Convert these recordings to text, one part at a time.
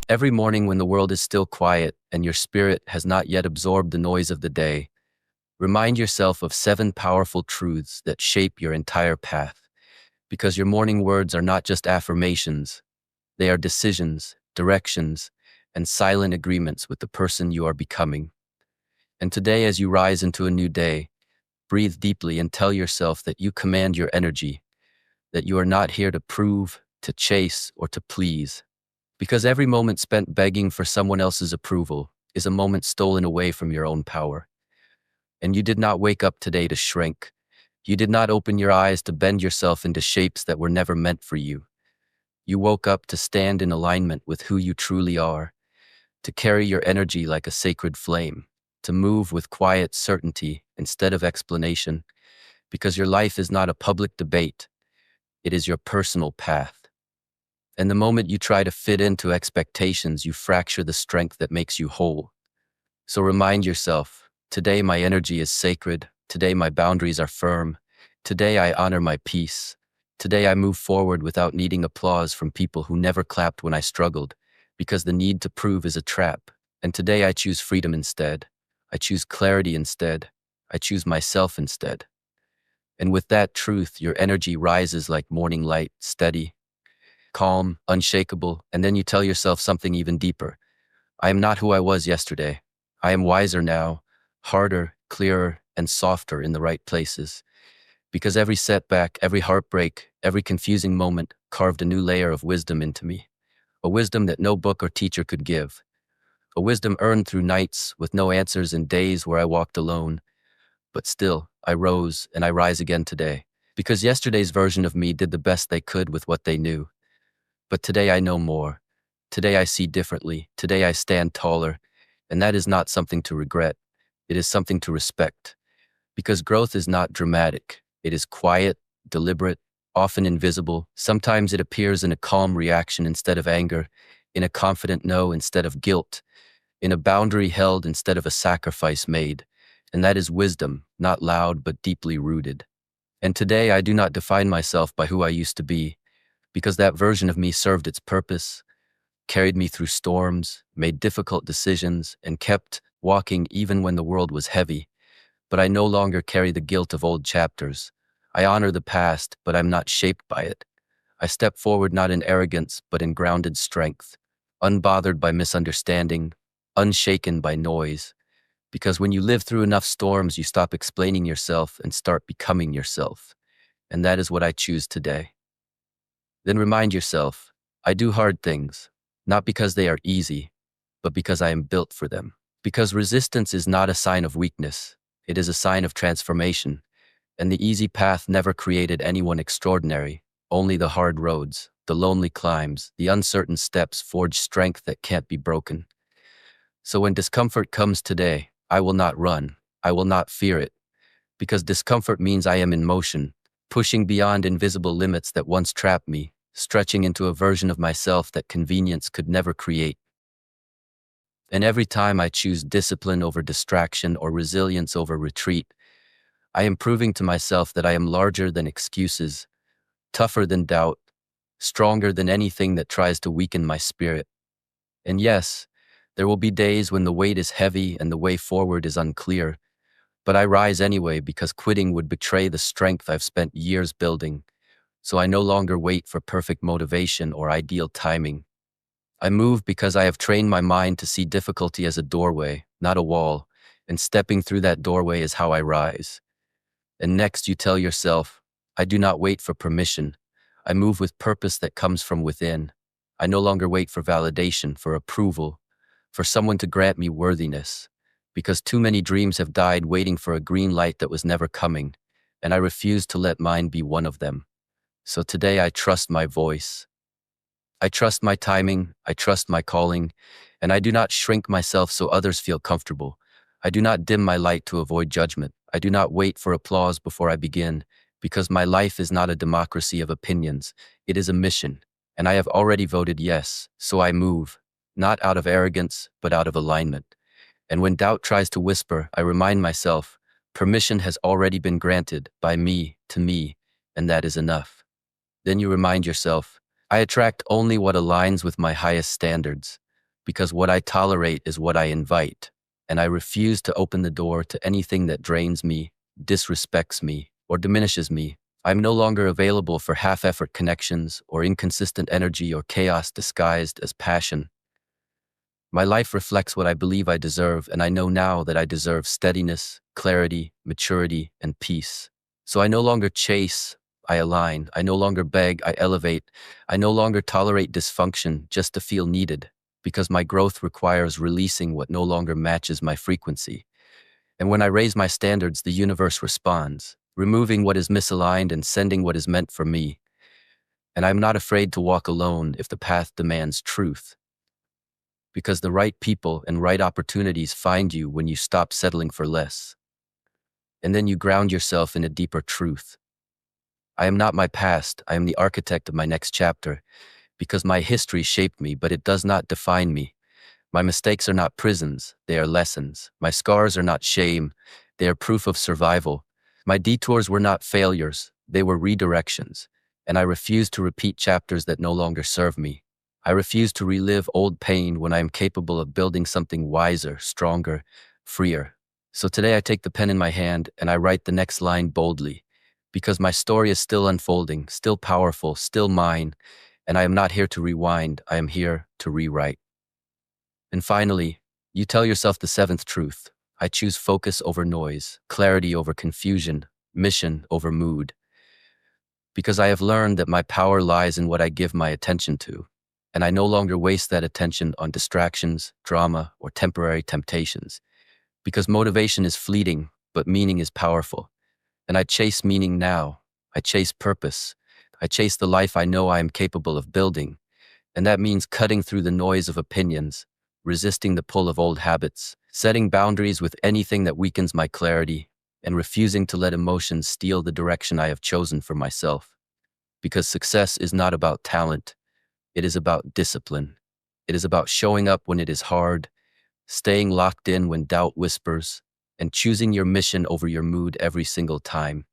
Every morning when the world is still quiet and your spirit has not yet absorbed the noise of the day, remind yourself of 7 powerful truths that shape your entire path. Because your morning words are not just affirmations, they are decisions, directions, and silent agreements with the person you are becoming. And today, as you rise into a new day, breathe deeply and tell yourself that you command your energy, that you are not here to prove, to chase, or to please. Because every moment spent begging for someone else's approval is a moment stolen away from your own power. And you did not wake up today to shrink. You did not open your eyes to bend yourself into shapes that were never meant for you. You woke up to stand in alignment with who you truly are, to carry your energy like a sacred flame, to move with quiet certainty instead of explanation, because your life is not a public debate, it is your personal path. And the moment you try to fit into expectations, you fracture the strength that makes you whole. So remind yourself, today my energy is sacred, today my boundaries are firm, today I honor my peace, today I move forward without needing applause from people who never clapped when I struggled, because the need to prove is a trap. And today I choose freedom instead. I choose clarity instead. I choose myself instead. And with that truth, your energy rises like morning light, steady, calm, unshakable, and then you tell yourself something even deeper. I am not who I was yesterday. I am wiser now, harder, clearer, and softer in the right places. Because every setback, every heartbreak, every confusing moment carved a new layer of wisdom into me. A wisdom that no book or teacher could give. A wisdom earned through nights with no answers and days where I walked alone. But still, I rose and I rise again today. Because yesterday's version of me did the best they could with what they knew. But today I know more. Today I see differently. Today I stand taller. And that is not something to regret. It is something to respect. Because growth is not dramatic. It is quiet, deliberate, often invisible. Sometimes it appears in a calm reaction instead of anger, in a confident no instead of guilt, in a boundary held instead of a sacrifice made. And that is wisdom, not loud but deeply rooted. And today I do not define myself by who I used to be, because that version of me served its purpose, carried me through storms, made difficult decisions, and kept walking even when the world was heavy. But I no longer carry the guilt of old chapters. I honor the past, but I'm not shaped by it. I step forward not in arrogance, but in grounded strength, unbothered by misunderstanding, unshaken by noise. Because when you live through enough storms, you stop explaining yourself and start becoming yourself. And that is what I choose today. Then remind yourself, I do hard things, not because they are easy, but because I am built for them. Because resistance is not a sign of weakness, it is a sign of transformation. And the easy path never created anyone extraordinary, only the hard roads, the lonely climbs, the uncertain steps forge strength that can't be broken. So when discomfort comes today, I will not run, I will not fear it, because discomfort means I am in motion, pushing beyond invisible limits that once trapped me, stretching into a version of myself that convenience could never create. And every time I choose discipline over distraction or resilience over retreat, I am proving to myself that I am larger than excuses, tougher than doubt, stronger than anything that tries to weaken my spirit. And yes, there will be days when the weight is heavy and the way forward is unclear, but I rise anyway because quitting would betray the strength I've spent years building. So I no longer wait for perfect motivation or ideal timing. I move because I have trained my mind to see difficulty as a doorway, not a wall, and stepping through that doorway is how I rise. And next you tell yourself, I do not wait for permission. I move with purpose that comes from within. I no longer wait for validation, for approval, for someone to grant me worthiness, because too many dreams have died waiting for a green light that was never coming, and I refuse to let mine be one of them. So today I trust my voice. I trust my timing, I trust my calling, and I do not shrink myself so others feel comfortable. I do not dim my light to avoid judgment. I do not wait for applause before I begin, because my life is not a democracy of opinions. It is a mission, and I have already voted yes, so I move, not out of arrogance, but out of alignment. And when doubt tries to whisper, I remind myself, permission has already been granted by me to me, and that is enough. Then you remind yourself, I attract only what aligns with my highest standards. because what I tolerate is what I invite, and I refuse to open the door to anything that drains me, disrespects me, or diminishes me. I'm no longer available for half-effort connections or inconsistent energy or chaos disguised as passion. My life reflects what I believe I deserve, and I know now that I deserve steadiness, clarity, maturity, and peace. So I no longer chase, I align. I no longer beg, I elevate. I no longer tolerate dysfunction just to feel needed, because my growth requires releasing what no longer matches my frequency. And when I raise my standards, the universe responds, removing what is misaligned and sending what is meant for me. And I'm not afraid to walk alone if the path demands truth, because the right people and right opportunities find you when you stop settling for less. And then you ground yourself in a deeper truth. I am not my past, I am the architect of my next chapter, because my history shaped me, but it does not define me. My mistakes are not prisons, they are lessons. My scars are not shame, they are proof of survival. My detours were not failures, they were redirections. And I refuse to repeat chapters that no longer serve me. I refuse to relive old pain when I am capable of building something wiser, stronger, freer. So today I take the pen in my hand and I write the next line boldly, because my story is still unfolding, still powerful, still mine, and I am not here to rewind, I am here to rewrite. And finally, you tell yourself the seventh truth. I choose focus over noise, clarity over confusion, mission over mood, because I have learned that my power lies in what I give my attention to, and I no longer waste that attention on distractions, drama, or temporary temptations, because motivation is fleeting, but meaning is powerful. And I chase meaning now. I chase purpose. I chase the life I know I am capable of building, and that means cutting through the noise of opinions, resisting the pull of old habits, setting boundaries with anything that weakens my clarity, and refusing to let emotions steal the direction I have chosen for myself. Because success is not about talent, it is about discipline. It is about showing up when it is hard, staying locked in when doubt whispers, and choosing your mission over your mood every single time.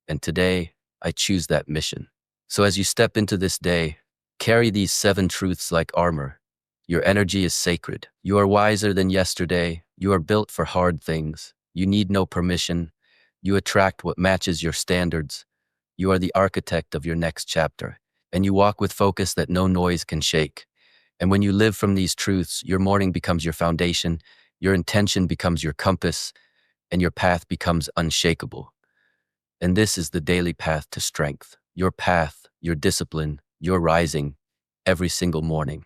And today, I choose that mission. So as you step into this day, carry these 7 truths like armor. Your energy is sacred. You are wiser than yesterday. You are built for hard things. You need no permission. You attract what matches your standards. You are the architect of your next chapter, and you walk with focus that no noise can shake. And when you live from these truths, your morning becomes your foundation, your intention becomes your compass, and your path becomes unshakable. And this is the daily path to strength. Your path, your discipline, your rising, every single morning.